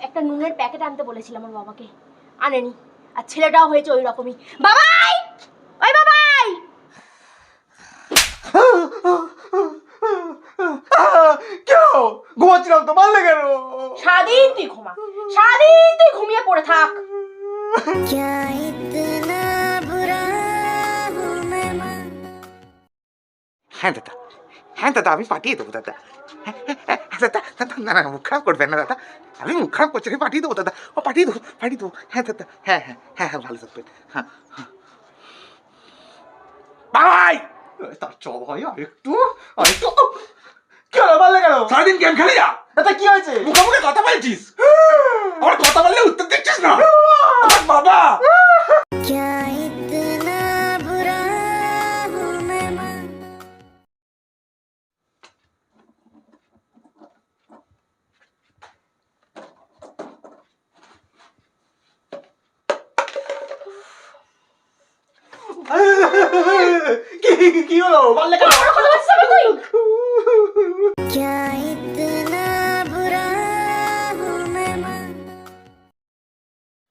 একটা নুনের প্যাকেট আনতে বলেছিলাম আমার বাবাকে, আনেনি। আর ছেলেটাও হয়েছে ওই রকমই। বাবাই, ওই বাবাই, কেন ঘুমাচ্ছিলাম তো, মারলে কেন? সারাদিন তুই ঘুমা, সারাদিন তুই ঘুমিয়ে পড়ে থাক। হ্যাঁ দাদা, হ্যাঁ দাদা, আমি পাঠিয়ে দেবো দাদা। দাদা দাদা, না না, মুখ খারাপ করবেন না দাদা, আমি মুখ খারাপ করছি, আমি পাঠিয়ে দেবো দাদা, ও পাঠিয়ে দেবো, পাঠিয়ে দেবো। হ্যাঁ দাদা, হ্যাঁ হ্যাঁ হ্যাঁ হ্যাঁ, ভালো থাকবেন। হ্যাঁ হ্যাঁ বাই। তার চব হয় আরেকটু, আরেকটু। কি হলো, মারলে কেন? সারাদিন গেম খেলে যা। দাদা কি হয়েছে? মুখে মুখে কথা বলছিস, আমার কথা বললে উত্তর দিচ্ছিস না। বাবা কি হলো, মারলে কেন? কথা বলছিস আবার তুই?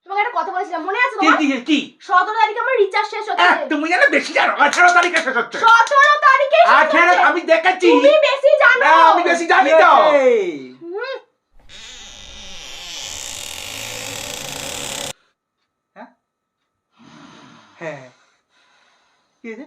তোমাকে একটা কথা বলেছিলাম, মনে আছে তোমার? কি 17 তারিখে আমার রিচার্জ শেষ হচ্ছে। তুমি জানো বেশি জানো, 18 তারিখে শেষ হচ্ছে। 17 তারিখে শেষ হচ্ছে। 18 আমি দেখেছি। তুমি বেশি জানো। না, আমি বেশি জানি তো। হুম। হ্যাঁ হ্যাঁ, কি হয়েছে?